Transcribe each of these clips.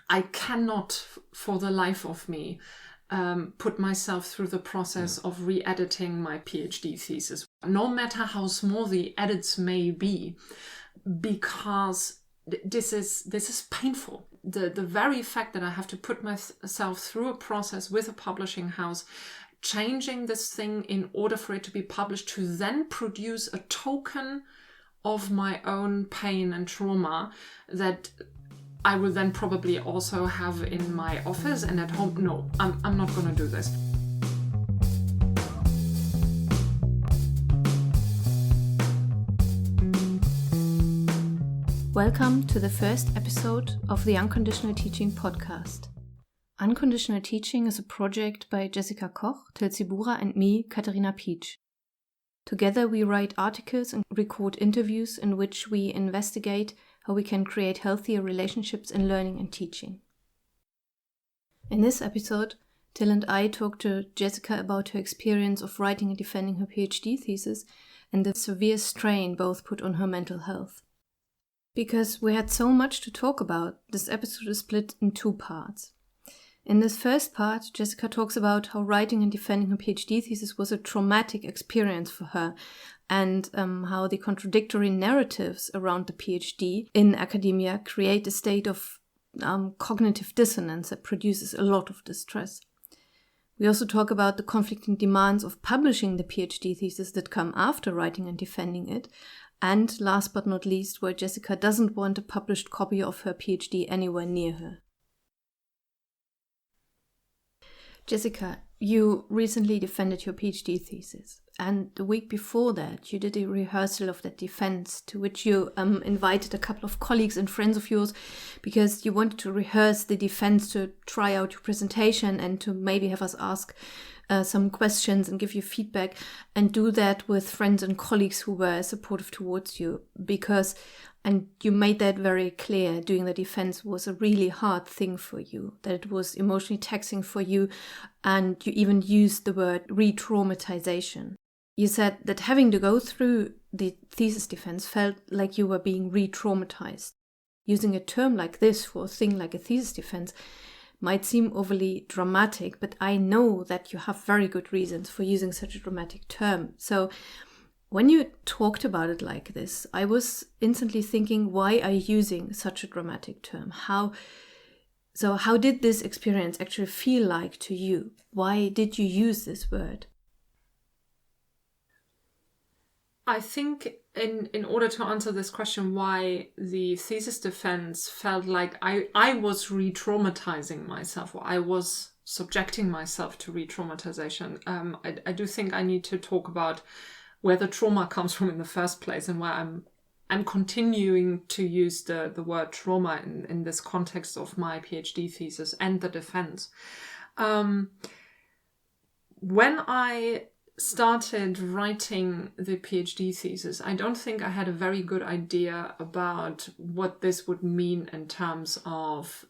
I cannot, for the life of me, put myself through the process of re-editing my PhD thesis, no matter how small the edits may be, because this is painful. The very fact that I have to put myself through a process with a publishing house, changing this thing in order for it to be published, to then produce a token of my own pain and trauma that I will then probably also have in my office and at home. No, I'm not going to do this. Welcome to the first episode of the Unconditional Teaching podcast. Unconditional Teaching is a project by Jessica Koch, Tyll and me, Katharina Ph.D. Together we write articles and record interviews in which we investigate how we can create healthier relationships in learning and teaching. In this episode, Tyll and I talk to Jessica about her experience of writing and defending her PhD thesis and the severe strain both put on her mental health. Because we had so much to talk about, this episode is split in two parts. In this first part, Jessica talks about how writing and defending her PhD thesis was a traumatic experience for her, and how the contradictory narratives around the PhD in academia create a state of cognitive dissonance that produces a lot of distress. We also talk about the conflicting demands of publishing the PhD thesis that come after writing and defending it, and last but not least, why Jessica doesn't want a published copy of her PhD anywhere near her. Jessica, you recently defended your PhD thesis, and the week before that you did a rehearsal of that defense, to which you invited a couple of colleagues and friends of yours because you wanted to rehearse the defense, to try out your presentation and to maybe have us ask some questions and give you feedback, and do that with friends and colleagues who were supportive towards you, and you made that very clear, doing the defense was a really hard thing for you, that it was emotionally taxing for you, and you even used the word re-traumatization. You said that having to go through the thesis defense felt like you were being re-traumatized. Using a term like this for a thing like a thesis defense might seem overly dramatic, but I know that you have very good reasons for using such a dramatic term. So when you talked about it like this, I was instantly thinking, why are you using such a dramatic term? How did this experience actually feel like to you? Why did you use this word? I think in order to answer this question, why the thesis defense felt like I was re-traumatizing myself, or I was subjecting myself to re-traumatization, I do think I need to talk about where the trauma comes from in the first place, and why I'm continuing to use the word trauma in this context of my PhD thesis and the defense. When I started writing the PhD thesis, I don't think I had a very good idea about what this would mean in terms of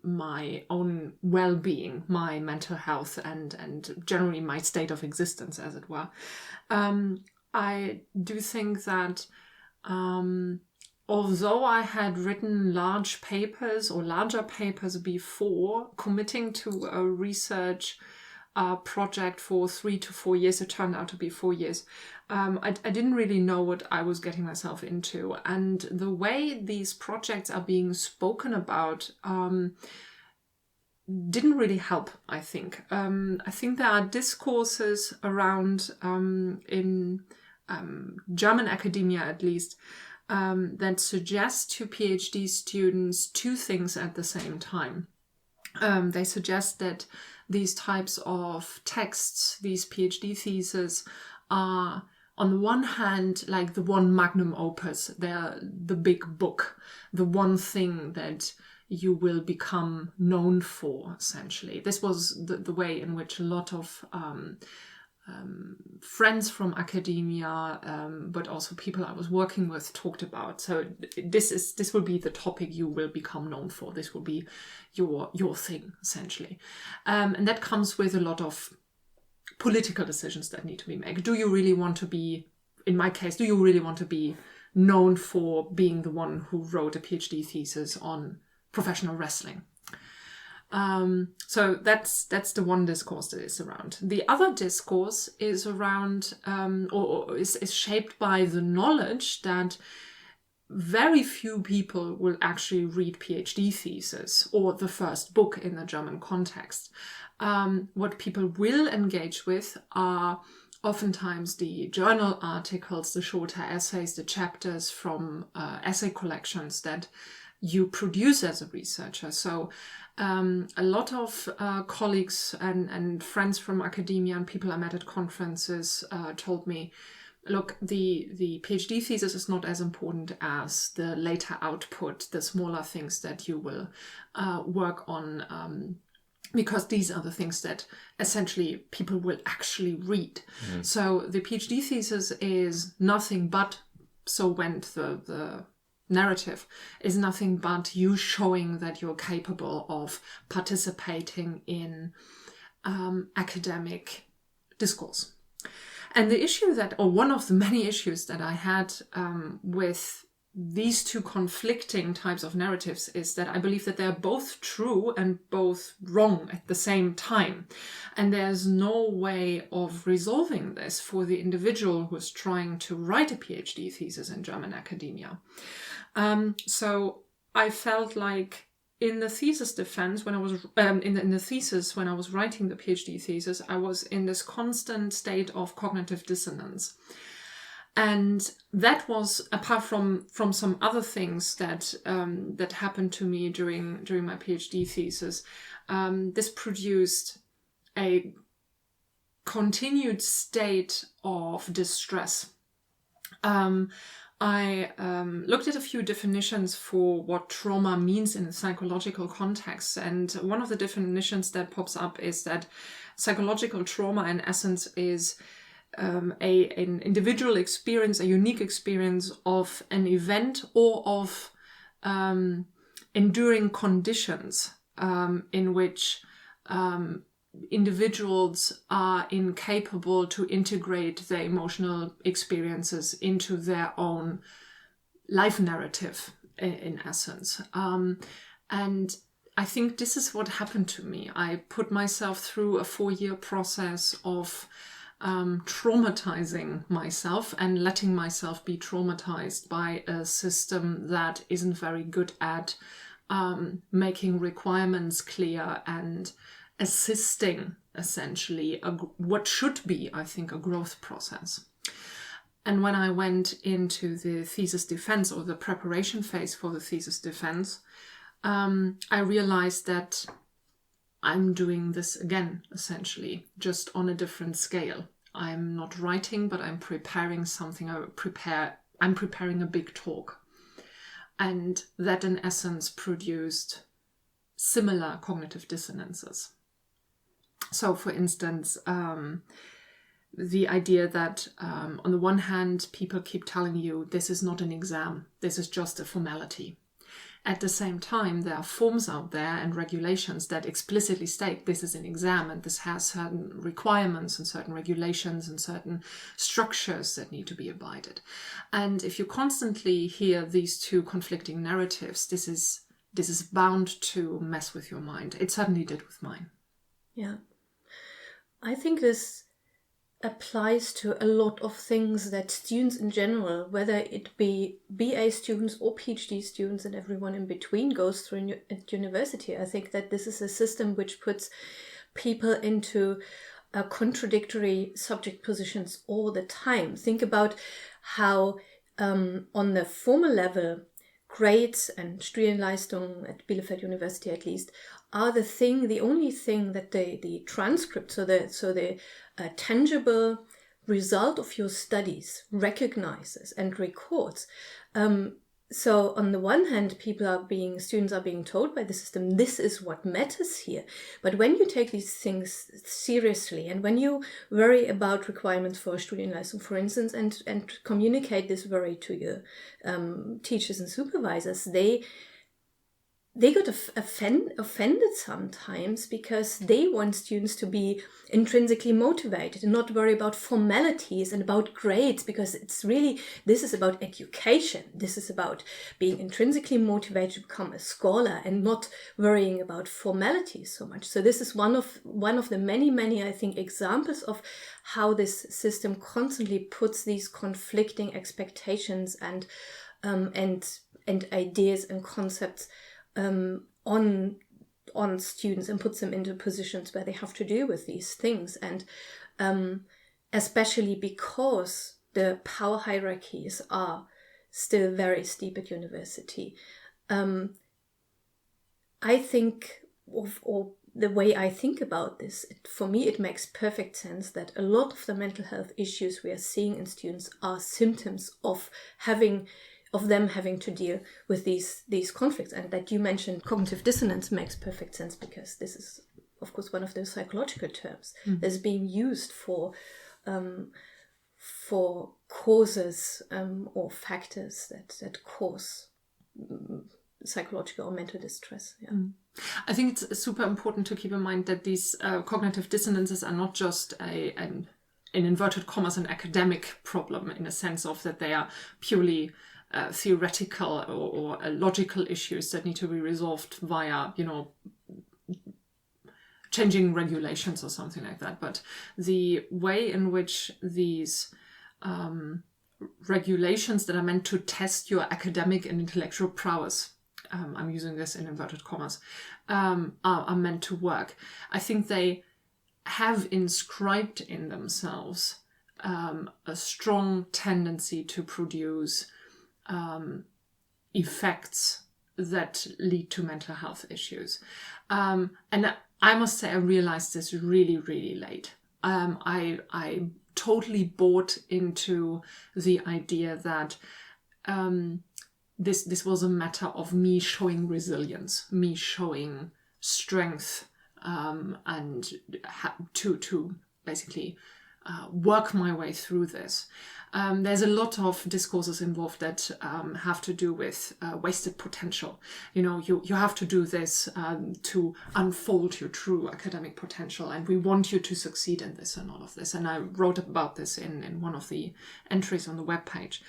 my own well-being, my mental health, and generally my state of existence, as it were. I do think that although I had written larger papers before, committing to a research project for 3 to 4 years, it turned out to be 4 years, I didn't really know what I was getting myself into. And the way these projects are being spoken about didn't really help, I think. I think there are discourses around, in German academia at least, that suggest to PhD students two things at the same time. They suggest that these types of texts, these PhD theses, are on the one hand like the one magnum opus. They're the big book, the one thing that you will become known for, essentially. This was the way in which a lot of friends from academia, but also people I was working with, talked about. So this will be the topic you will become known for. This will be your thing, essentially. And that comes with a lot of political decisions that need to be made. Do you really want to be, in my case, do you really want to be known for being the one who wrote a PhD thesis on professional wrestling? So that's the one discourse that is around. The other discourse is around, or is shaped by the knowledge that very few people will actually read PhD thesis or the first book in the German context. What people will engage with are oftentimes the journal articles, the shorter essays, the chapters from essay collections that you produce as a researcher. So a lot of colleagues and friends from academia and people I met at conferences told me, look, the PhD thesis is not as important as the later output, the smaller things that you will work on, because these are the things that essentially people will actually read. So the PhD thesis is nothing but, so went the narrative, is nothing but you showing that you're capable of participating in academic discourse. And the issue that, or one of the many issues that I had with these two conflicting types of narratives is that I believe that they're both true and both wrong at the same time. And there's no way of resolving this for the individual who's trying to write a PhD thesis in German academia. So I felt like in the thesis defense, when I was in the thesis, when I was writing the PhD thesis, I was in this constant state of cognitive dissonance. And that was, apart from some other things that that happened to me during my PhD thesis, this produced a continued state of distress. I looked at a few definitions for what trauma means in a psychological context. And one of the definitions that pops up is that psychological trauma, in essence, is an individual experience, a unique experience of an event or of enduring conditions in which individuals are incapable to integrate their emotional experiences into their own life narrative, in essence. And I think this is what happened to me. I put myself through a 4-year process of traumatizing myself and letting myself be traumatized by a system that isn't very good at making requirements clear and assisting essentially what should be, I think, a growth process. And when I went into the thesis defense, or the preparation phase for the thesis defense, I realized that I'm doing this again, essentially, just on a different scale. I'm not writing, but I'm preparing something. I'm preparing a big talk. And that, in essence, produced similar cognitive dissonances. So, for instance, the idea that on the one hand, people keep telling you this is not an exam, this is just a formality. At the same time, there are forms out there and regulations that explicitly state this is an exam and this has certain requirements and certain regulations and certain structures that need to be abided. And if you constantly hear these two conflicting narratives, this is bound to mess with your mind. It certainly did with mine. Yeah. I think this applies to a lot of things that students in general, whether it be BA students or PhD students and everyone in between, goes through at university. I think that this is a system which puts people into contradictory subject positions all the time. Think about how on the formal level, grades and Studienleistung at Bielefeld University at least are the only thing that the transcript, so the tangible result of your studies recognizes and records. So on the one hand, students are being told by the system, this is what matters here. But when you take these things seriously and when you worry about requirements for Studienleistung, for instance, and communicate this worry to your teachers and supervisors, they they got offended sometimes because they want students to be intrinsically motivated and not worry about formalities and about grades, because this is about education. This is about being intrinsically motivated to become a scholar and not worrying about formalities so much. So this is one of the many, I think, examples of how this system constantly puts these conflicting expectations and ideas and concepts on students and puts them into positions where they have to deal with these things. And especially because the power hierarchies are still very steep at university. I think, or the way I think about this, for me, it makes perfect sense that a lot of the mental health issues we are seeing in students are symptoms of them having to deal with these conflicts. And that you mentioned cognitive dissonance makes perfect sense, because this is, of course, one of those psychological terms that's being used for causes or factors that cause psychological or mental distress. Yeah. I think it's super important to keep in mind that these cognitive dissonances are not just in inverted commas an academic problem, in a sense of that they are purely theoretical or logical issues that need to be resolved via, changing regulations or something like that. But the way in which these regulations that are meant to test your academic and intellectual prowess, I'm using this in inverted commas, are meant to work. I think they have inscribed in themselves a strong tendency to produce effects that lead to mental health issues. And I must say I realized this really, really late. I totally bought into the idea that this was a matter of me showing resilience, me showing strength, and to basically work my way through this. There's a lot of discourses involved that have to do with wasted potential. You have to do this to unfold your true academic potential, and we want you to succeed in this and all of this. And I wrote about this in one of the entries on the webpage.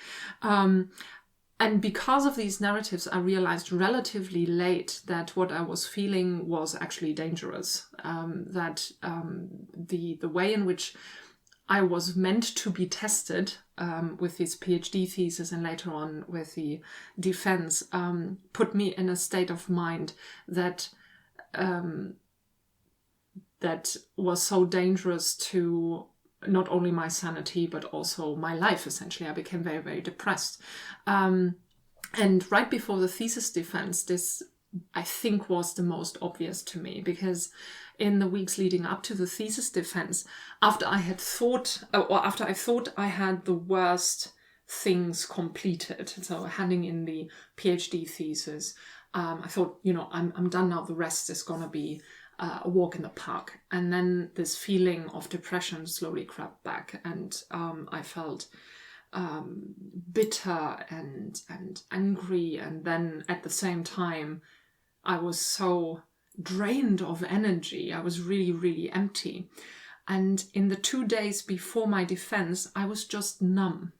And because of these narratives, I realized relatively late that what I was feeling was actually dangerous. That the way in which I was meant to be tested with this Ph.D. thesis and later on with the defense put me in a state of mind that was so dangerous to not only my sanity but also my life. Essentially, I became very, very depressed. And right before the thesis defense, this I think was the most obvious to me, because in the weeks leading up to the thesis defense, after I thought I had the worst things completed, so handing in the PhD thesis, I thought, I'm done now. The rest is going to be a walk in the park. And then this feeling of depression slowly crept back, and I felt bitter and angry. And then at the same time, I was so drained of energy. I was really, really empty. And in the 2 days before my defense, I was just numb.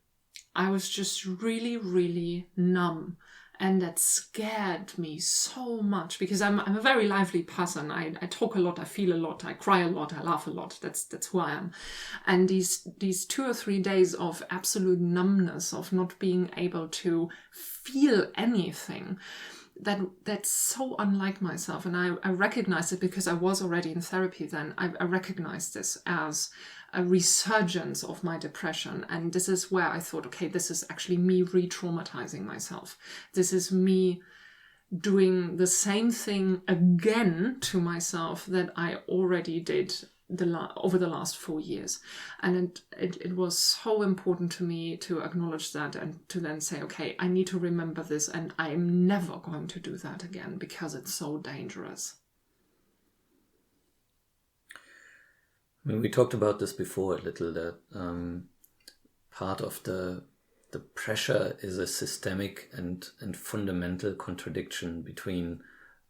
I was just really, really numb. And that scared me so much, because I'm a very lively person. I talk a lot, I feel a lot, I cry a lot, I laugh a lot. That's who I am. And these 2 or 3 days of absolute numbness, of not being able to feel anything, that's so unlike myself. And I recognized it because I was already in therapy then. I recognized this as a resurgence of my depression. And this is where I thought, okay, this is actually me re-traumatizing myself. This is me doing the same thing again to myself that I already did over the last 4 years. And it was so important to me to acknowledge that and to then say, okay, I need to remember this, and I'm never going to do that again because it's so dangerous. I mean, we talked about this before a little, that part of the pressure is a systemic and fundamental contradiction between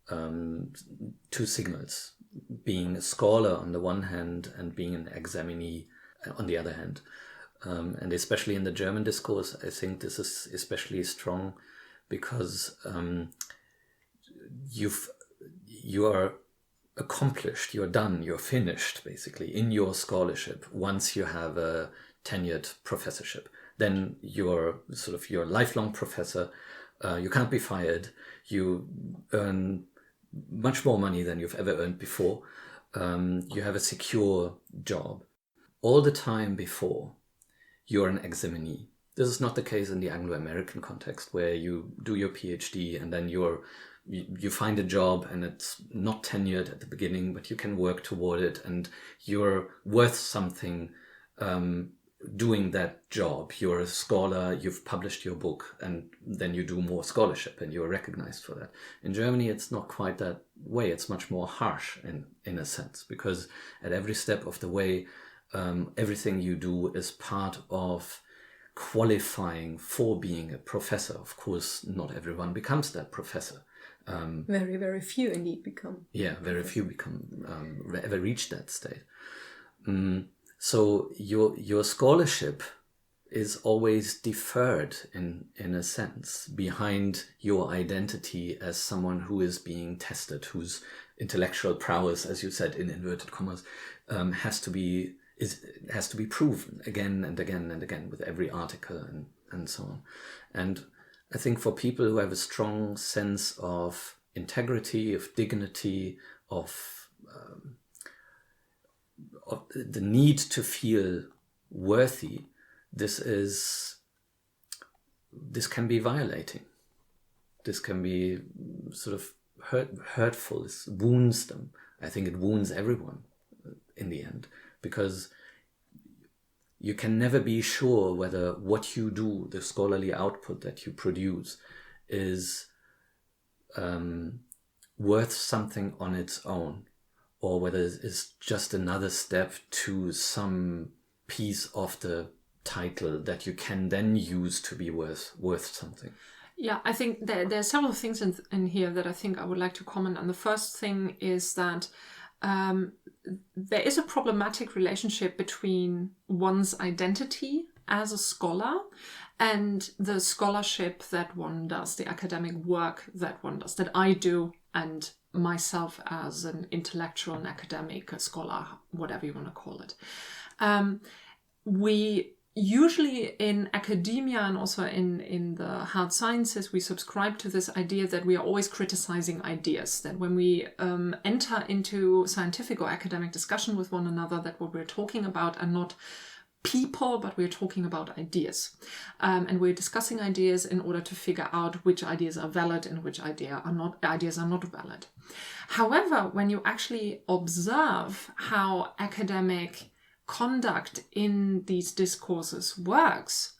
two signals, being a scholar on the one hand and being an examinee on the other hand. And especially in the German discourse, I think this is especially strong because you are accomplished, you're done, you're finished basically in your scholarship once you have a tenured professorship. Then you're your lifelong professor. You can't be fired. You earn much more money than you've ever earned before. You have a secure job. All the time before, you're an examinee. This is not the case in the Anglo-American context, where you do your PhD and then you find a job and it's not tenured at the beginning, but you can work toward it and you're worth something doing that job. You're a scholar, you've published your book, and then you do more scholarship and you're recognized for that. In Germany, it's not quite that way. It's much more harsh in a sense, because at every step of the way, everything you do is part of qualifying for being a professor. Of course, not everyone becomes that professor. Very, very few indeed become. Yeah, very few become ever reach that state. So your scholarship is always deferred in a sense behind your identity as someone who is being tested, whose intellectual prowess, as you said in inverted commas, has to be proven again and again and again with every article and so on. And I think for people who have a strong sense of integrity, of dignity, of the need to feel worthy, this can be violating. This can be sort of hurtful. This wounds them. I think it wounds everyone in the end, because you can never be sure whether what you do, the scholarly output that you produce, is worth something on its own, or whether it's just another step to some piece of the title that you can then use to be worth something. Yeah, I think there are several things in here that I think I would like to comment on. The first thing is that there is a problematic relationship between one's identity as a scholar and the scholarship that one does, the academic work that one does, that I do, and myself as an intellectual and academic, a scholar, whatever you want to call it. We usually in academia and also in the hard sciences, we subscribe to this idea that we are always criticizing ideas, that when we enter into scientific or academic discussion with one another, that what we're talking about are not people, but we're talking about ideas. And we're discussing ideas in order to figure out which ideas are valid and which ideas are not valid. However, when you actually observe how academic conduct in these discourses works,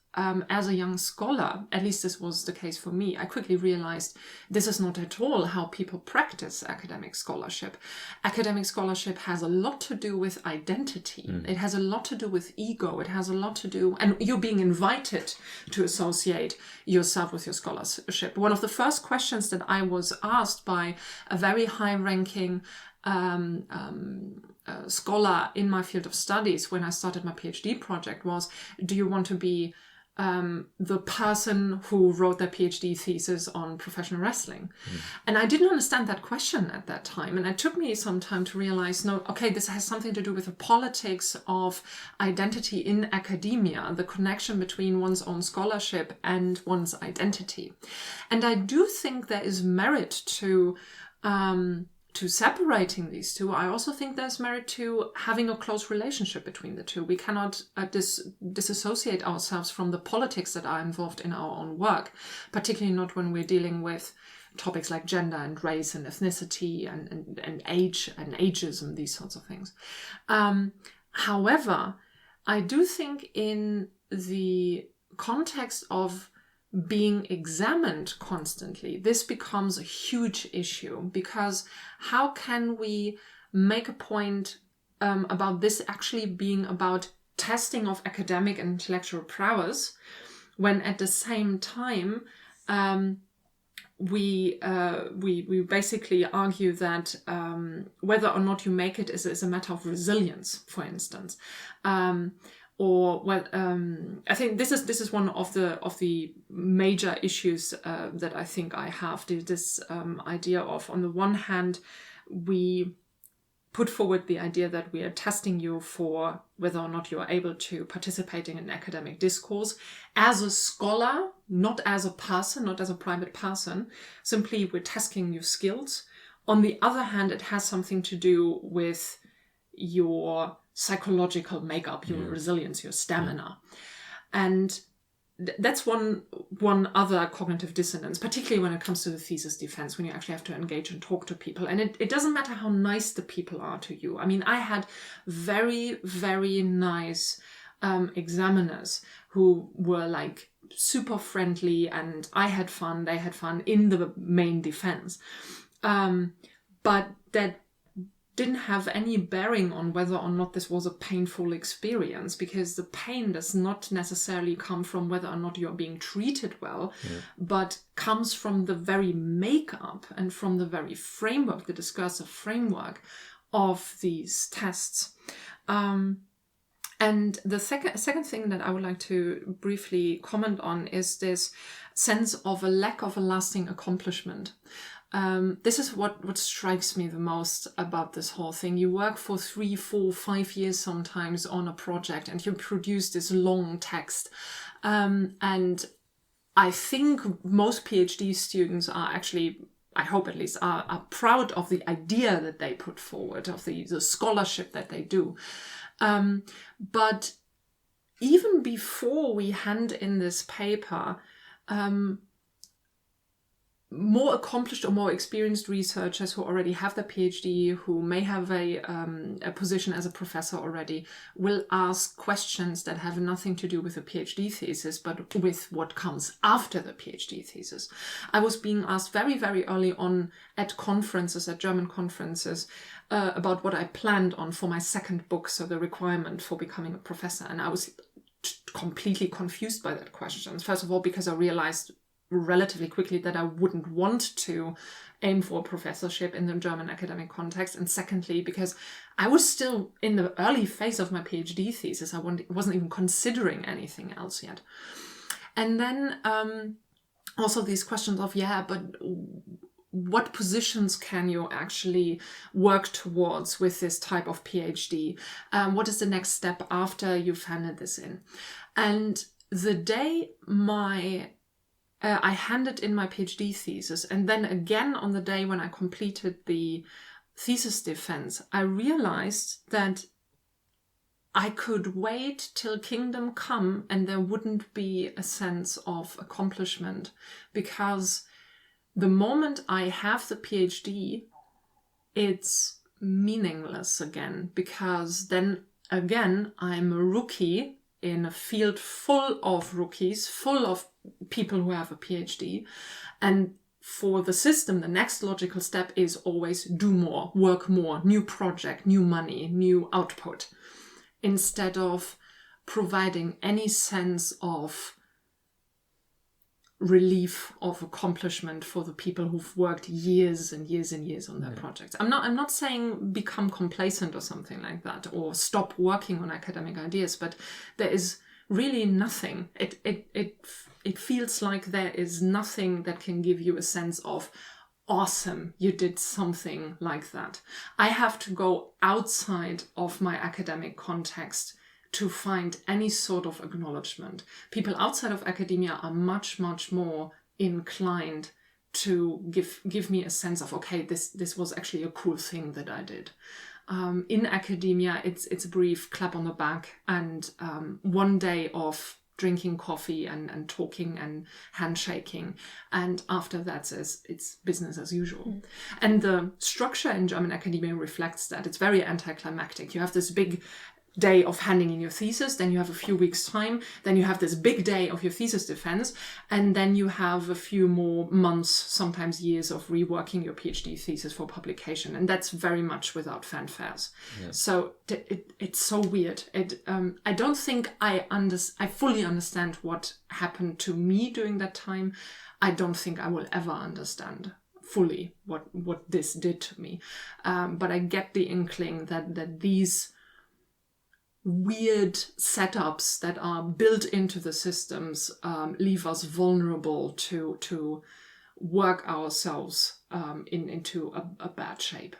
as a young scholar, at least this was the case for me, I quickly realized this is not at all how people practice academic scholarship. Academic scholarship has a lot to do with identity. It has a lot to do with ego. It has a lot to do, and you're being invited to associate yourself with your scholarship. One of the first questions that I was asked by a very high-ranking scholar in my field of studies when I started my PhD project was, do you want to be the person who wrote their PhD thesis on professional wrestling? And I didn't understand that question at that time. And it took me some time to realize, no, okay, this has something to do with the politics of identity in academia, the connection between one's own scholarship and one's identity. And I do think there is merit to separating these two. I also think there's merit to having a close relationship between the two. We cannot disassociate ourselves from the politics that are involved in our own work, particularly not when we're dealing with topics like gender and race and ethnicity and age and ageism, these sorts of things. However, I do think in the context of being examined constantly, this becomes a huge issue, because how can we make a point about this actually being about testing of academic and intellectual prowess when at the same time we basically argue that whether or not you make it is a matter of resilience, for instance. I think this is one of the major issues that I think I have. This idea of, on the one hand, we put forward the idea that we are testing you for whether or not you are able to participate in an academic discourse as a scholar, not as a person, not as a private person. Simply, we're testing your skills. On the other hand, it has something to do with your psychological makeup, your resilience, your stamina. And that's one other cognitive dissonance, particularly when it comes to the thesis defense, when you actually have to engage and talk to people. And it doesn't matter how nice the people are to you. I mean, I had very, very nice examiners who were like super friendly, and I had fun, they had fun in the main defense. But that didn't have any bearing on whether or not this was a painful experience, because the pain does not necessarily come from whether or not you're being treated well, but comes from the very makeup and from the very framework, the discursive framework of these tests. And the second thing that I would like to briefly comment on is this sense of a lack of a lasting accomplishment. This is what strikes me the most about this whole thing. You work for 3, 4, 5 years sometimes on a project, and you produce this long text. And I think most PhD students are actually, I hope at least, are proud of the idea that they put forward, of the scholarship that they do. But even before we hand in this paper, more accomplished or more experienced researchers who already have their PhD, who may have a position as a professor already, will ask questions that have nothing to do with the PhD thesis, but with what comes after the PhD thesis. I was being asked very, very early on at conferences, at German conferences, about what I planned on for my second book, so the requirement for becoming a professor. And I was completely confused by that question. First of all, because I realized relatively quickly that I wouldn't want to aim for a professorship in the German academic context. And secondly, because I was still in the early phase of my PhD thesis. I wasn't even considering anything else yet. And then also these questions of, but what positions can you actually work towards with this type of PhD? What is the next step after you've handed this in? And the day I handed in my PhD thesis, and then again on the day when I completed the thesis defense, I realized that I could wait till kingdom come and there wouldn't be a sense of accomplishment, because the moment I have the PhD, it's meaningless again, because then again I'm a rookie in a field full of rookies, full of people who have a PhD. And for the system, the next logical step is always do more, work more, new project, new money, new output, instead of providing any sense of relief, of accomplishment for the people who've worked years and years and years on their projects. I'm not saying become complacent or something like that, or stop working on academic ideas, but there is really nothing. It feels like there is nothing that can give you a sense of, awesome, you did something like that. I have to go outside of my academic context to find any sort of acknowledgement. People outside of academia are much, much more inclined to give me a sense of, okay, this was actually a cool thing that I did. In academia, it's a brief clap on the back and one day of drinking coffee and talking and handshaking. And after that, it's business as usual. And the structure in German academia reflects that. It's very anticlimactic. You have this big day of handing in your thesis, then you have a few weeks time, then you have this big day of your thesis defense, and then you have a few more months, sometimes years, of reworking your PhD thesis for publication. And that's very much without fanfares. Yeah. So it's so weird. I don't think I fully understand what happened to me during that time. I don't think I will ever understand fully what this did to me. But I get the inkling that these weird setups that are built into the systems leave us vulnerable to work ourselves into a bad shape.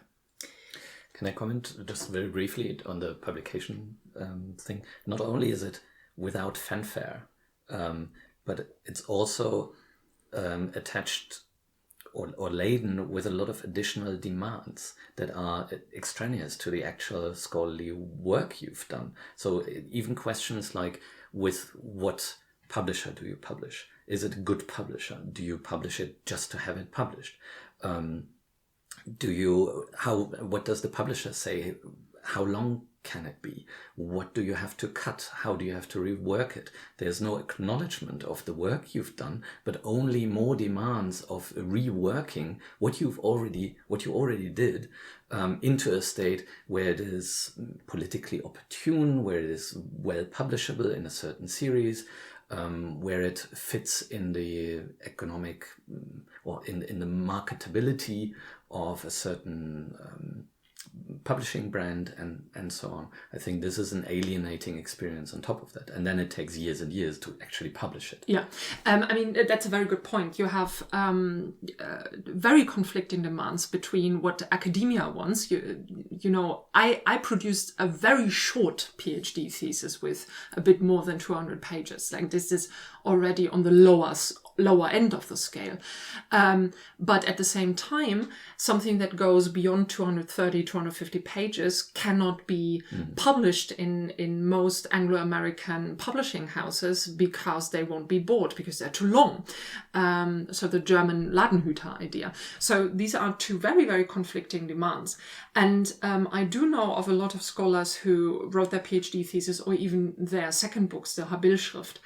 Can I comment just very briefly on the publication thing? Not only is it without fanfare, but it's also attached or laden with a lot of additional demands that are extraneous to the actual scholarly work you've done. So even questions like, with what publisher do you publish? Is it a good publisher? Do you publish it just to have it published? What does the publisher say? How long can it be? What do you have to cut? How do you have to rework it? There's no acknowledgement of the work you've done, but only more demands of reworking what you already did into a state where it is politically opportune, where it is well publishable in a certain series, where it fits in the economic or in the marketability of a certain publishing brand and so on. I think this is an alienating experience on top of that. And then it takes years and years to actually publish it. Yeah. I mean, that's a very good point. You have very conflicting demands between what academia wants. I produced a very short PhD thesis with a bit more than 200 pages. Like, this is already on the lower end of the scale. But at the same time, something that goes beyond 230, 250 pages cannot be published in most Anglo-American publishing houses because they won't be bought, because they're too long. So the German Ladenhüter idea. So these are two very, very conflicting demands. And I do know of a lot of scholars who wrote their PhD thesis or even their second books, the Habil-Schrift,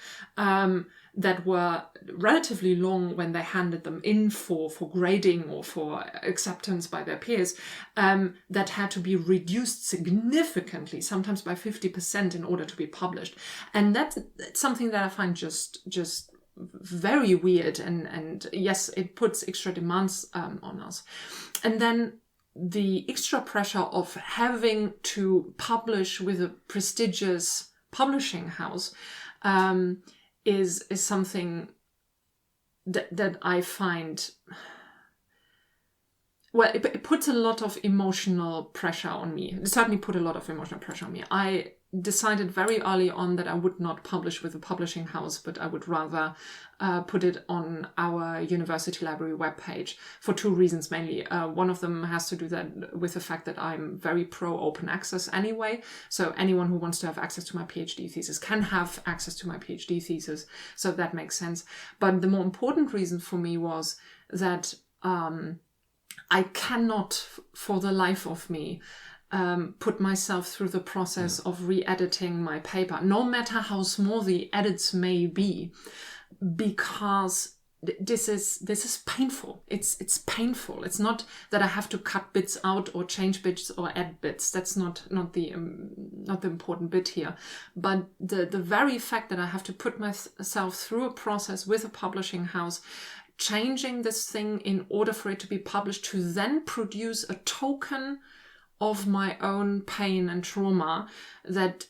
that were relatively long when they handed them in for grading or for acceptance by their peers, that had to be reduced significantly, sometimes by 50% in order to be published. And that's something that I find just very weird. And yes, it puts extra demands on us. And then the extra pressure of having to publish with a prestigious publishing house is something that I find, well, it puts a lot of emotional pressure on me. It certainly put a lot of emotional pressure on me. I decided very early on that I would not publish with a publishing house, but I would rather put it on our university library webpage for two reasons mainly. One of them has to do with the fact that I'm very pro open access anyway. So anyone who wants to have access to my PhD thesis can have access to my PhD thesis. So that makes sense. But the more important reason for me was that I cannot, for the life of me, put myself through the process of re-editing my paper, no matter how small the edits may be, because this is painful. It's painful. It's not that I have to cut bits out or change bits or add bits. That's not the important bit here. But the very fact that I have to put myself through a process with a publishing house, changing this thing in order for it to be published, to then produce a token of my own pain and trauma that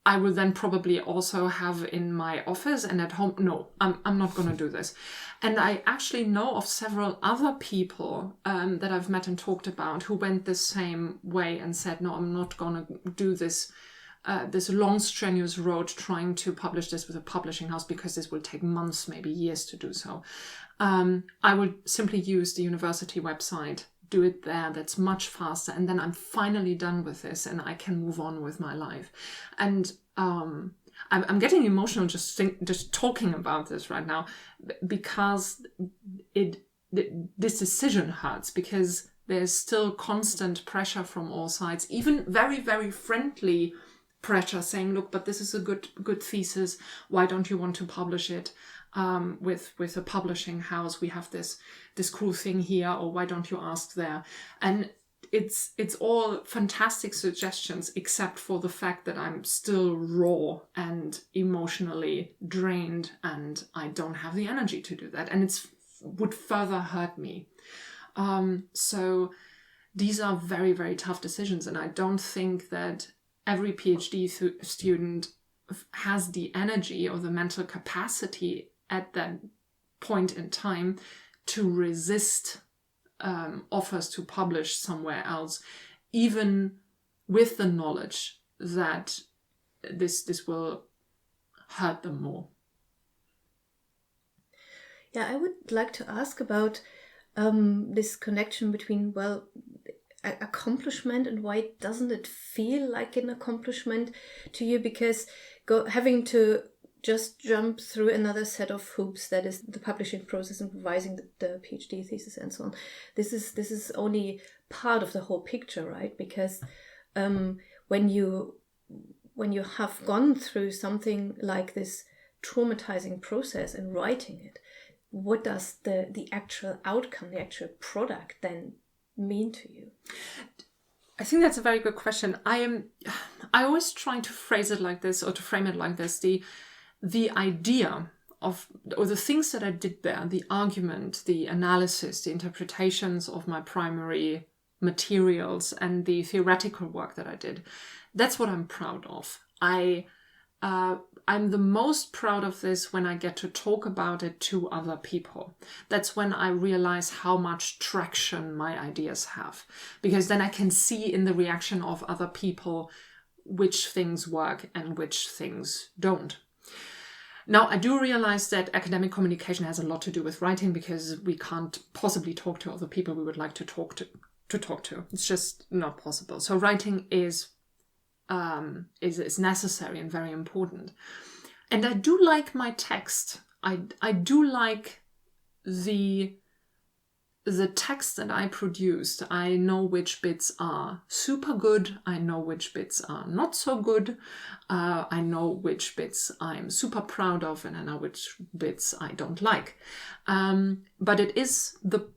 I will then probably also have in my office and at home. No, I'm not going to do this. And I actually know of several other people that I've met and talked about who went the same way and said, no, I'm not going to do this long, strenuous road trying to publish this with a publishing house, because this will take months, maybe years to do so. I will simply use the university website, do it there. That's much faster. And then I'm finally done with this and I can move on with my life. And I'm getting emotional just talking about this right now, because this decision hurts, because there's still constant pressure from all sides, even very, very friendly pressure saying, look, but this is a good thesis. Why don't you want to publish it with a publishing house? We have this cool thing here, or why don't you ask there? And it's all fantastic suggestions, except for the fact that I'm still raw and emotionally drained, and I don't have the energy to do that, and it's would further hurt me. So these are very, very tough decisions, and I don't think that every PhD student has the energy or the mental capacity at that point in time to resist offers to publish somewhere else, even with the knowledge that this will hurt them more. Yeah, I would like to ask about this connection between, accomplishment, and why doesn't it feel like an accomplishment to you? Because having to just jump through another set of hoops, that is the publishing process and revising the PhD thesis and so on. This is only part of the whole picture, right? Because when you have gone through something like this traumatizing process and writing it, what does the actual outcome, the actual product then mean to you? I think that's a very good question. I always try to phrase it like this, or to frame it like this. The idea of, or the things that I did there, the argument, the analysis, the interpretations of my primary materials, and the theoretical work that I did, that's what I'm proud of. I'm the most proud of this when I get to talk about it to other people. That's when I realize how much traction my ideas have, because then I can see in the reaction of other people which things work and which things don't. Now, I do realize that academic communication has a lot to do with writing, because we can't possibly talk to other people we would like to talk to. It's just not possible. So writing is necessary and very important. And I do like my text. I do like the text that I produced. I know which bits are super good. I know which bits are not so good. I know which bits I'm super proud of, and I know which bits I don't like. But it is the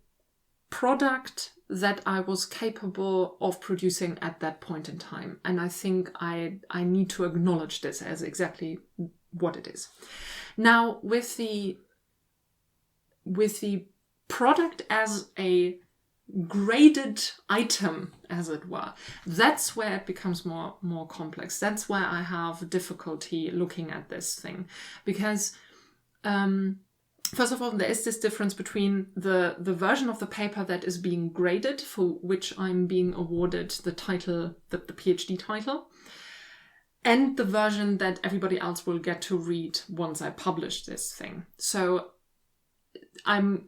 product that I was capable of producing at that point in time. And I think I need to acknowledge this as exactly what it is. Now, with the product as a graded item, as it were, that's where it becomes more complex. That's where I have difficulty looking at this thing, because first of all, there is this difference between the version of the paper that is being graded, for which I'm being awarded the title, the PhD title, and the version that everybody else will get to read once I publish this thing. So I'm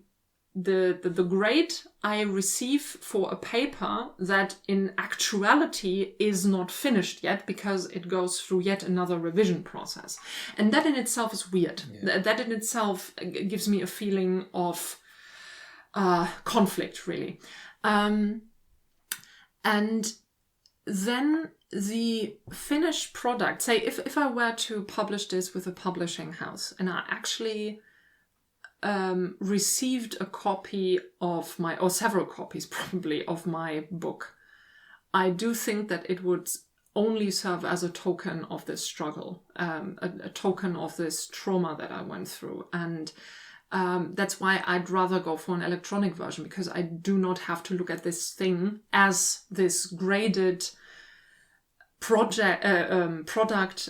the grade I receive for a paper that in actuality is not finished yet, because it goes through yet another revision process. And that in itself is weird. Yeah. That in itself gives me a feeling of conflict, really. And then the finished product, say if I were to publish this with a publishing house, and I actually received a copy of or several copies probably, of my book, I do think that it would only serve as a token of this struggle, a token of this trauma that I went through. And that's why I'd rather go for an electronic version, because I do not have to look at this thing as this graded product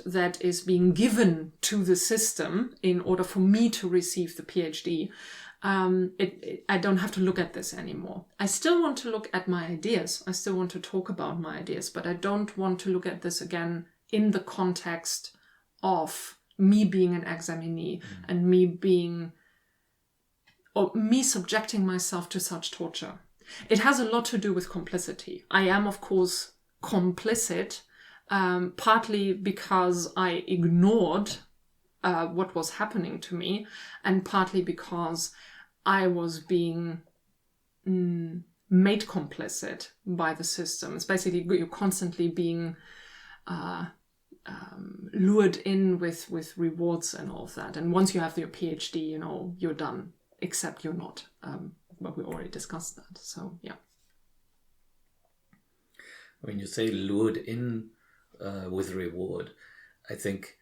that is being given to the system in order for me to receive the PhD. I don't have to look at this anymore. I still want to look at my ideas. I still want to talk about my ideas, but I don't want to look at this again in the context of me being an examinee and me subjecting myself to such torture. It has a lot to do with complicity. I am, of course, complicit, partly because I ignored what was happening to me, and partly because I was being made complicit by the system. It's basically you're constantly being lured in with rewards and all of that. And once you have your PhD, you're done, except you're not. But we already discussed that. So, yeah. When you say lured in with reward, I think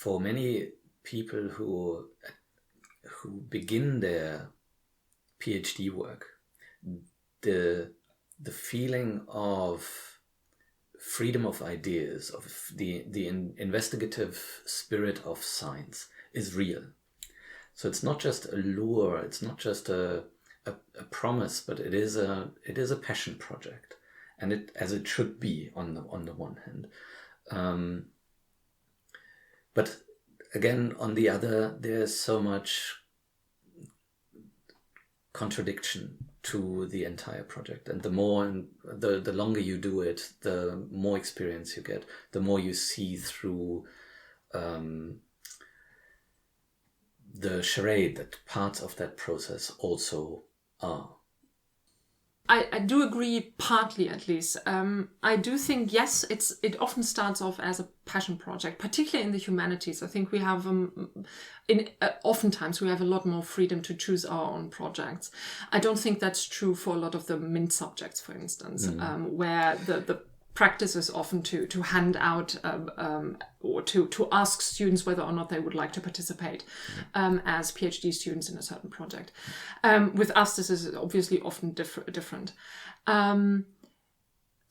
for many people who begin their PhD work, the feeling of freedom of ideas, of the investigative spirit of science is real. So it's not just a lure, it's not just a promise, but it is a passion project, and it should be on the one hand. But again, on the other, there's so much contradiction to the entire project, and the longer you do it, the more experience you get, the more you see through the charade that parts of that process also are. I do agree, partly at least. I do think, yes, it often starts off as a passion project, particularly in the humanities. I think we have, oftentimes we have a lot more freedom to choose our own projects. I don't think that's true for a lot of the MINT subjects, for instance, where the practice is often to hand out or to ask students whether or not they would like to participate as PhD students in a certain project. With us, this is obviously often different. So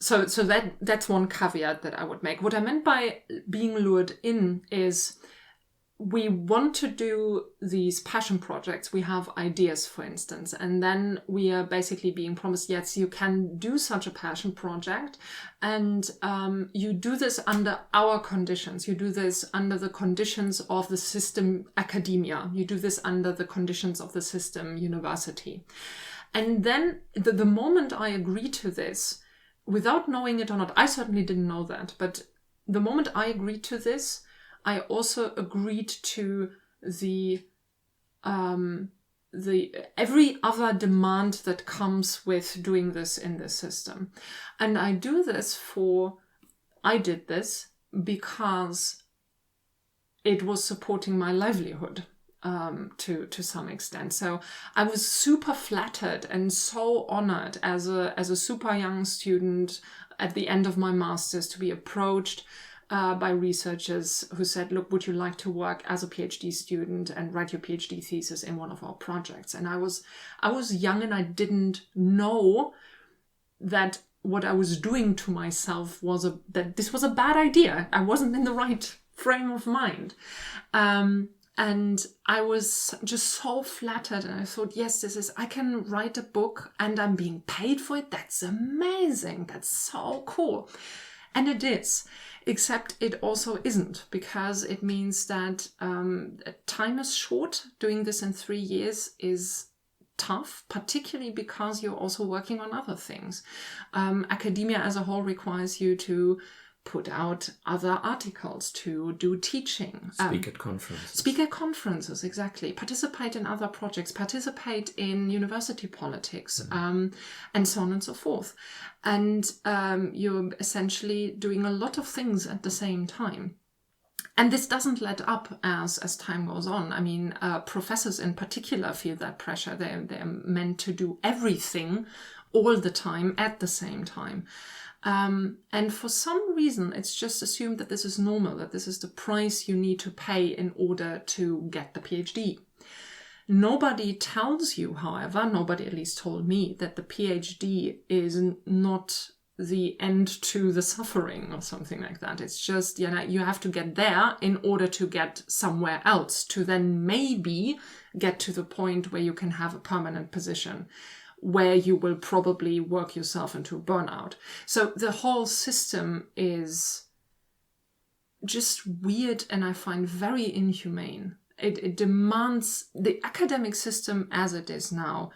that's one caveat that I would make. What I meant by being lured in is we want to do these passion projects. We have ideas, for instance, and then we are basically being promised, yes, you can do such a passion project, and you do this under our conditions. You do this under the conditions of the system academia. You do this under the conditions of the system university. And then the moment I agree to this, without knowing it or not, I certainly didn't know that, but the moment I agreed to this, I also agreed to the every other demand that comes with doing this in this system. And I did this because it was supporting my livelihood to some extent. So I was super flattered and so honored as a super young student at the end of my master's to be approached by researchers who said, look, would you like to work as a PhD student and write your PhD thesis in one of our projects? And I was young, and I didn't know that what I was doing to myself that this was a bad idea. I wasn't in the right frame of mind. And I was just so flattered, and I thought, yes, I can write a book and I'm being paid for it. That's amazing. That's so cool. And it is, except it also isn't, because it means that time is short. Doing this in 3 years is tough, particularly because you're also working on other things. Academia as a whole requires you to put out other articles, to do teaching. Speak at conferences. Speak at conferences, exactly. Participate in other projects, participate in university politics, and so on and so forth. And you're essentially doing a lot of things at the same time. And this doesn't let up as time goes on. I mean, professors in particular feel that pressure. They're meant to do everything all the time at the same time. And for some reason, it's just assumed that this is normal, that this is the price you need to pay in order to get the PhD. Nobody tells you, however, nobody at least told me, that the PhD is not the end to the suffering or something like that. It's just, you have to get there in order to get somewhere else, to then maybe get to the point where you can have a permanent position, where you will probably work yourself into burnout. So the whole system is just weird, and I find very inhumane. It demands, the academic system as it is now,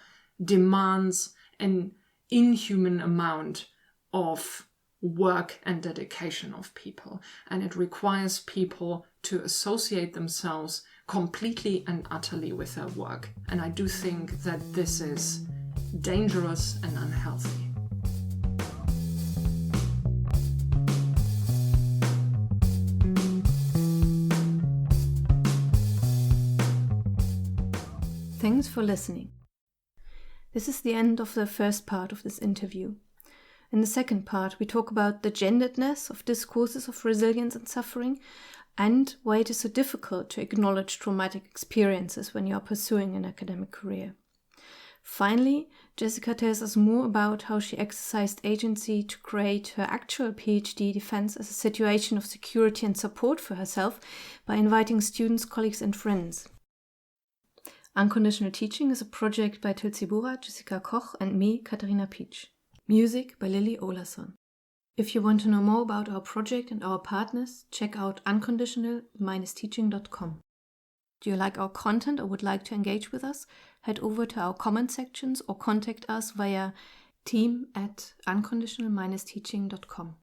demands an inhuman amount of work and dedication of people. And it requires people to associate themselves completely and utterly with their work. And I do think that this is dangerous and unhealthy. Thanks for listening. This is the end of the first part of this interview. In the second part, we talk about the genderedness of discourses of resilience and suffering, and why it is so difficult to acknowledge traumatic experiences when you are pursuing an academic career. Finally, Jessica tells us more about how she exercised agency to create her actual PhD defense as a situation of security and support for herself by inviting students, colleagues, and friends. Unconditional Teaching is a project by Tyll Jessica Koch, and me, Katharina Pietsch. Music by Lily Olason. If you want to know more about our project and our partners, check out unconditional-teaching.com. Do you like our content or would like to engage with us? Head over to our comment sections or contact us via team@unconditional-teaching.com.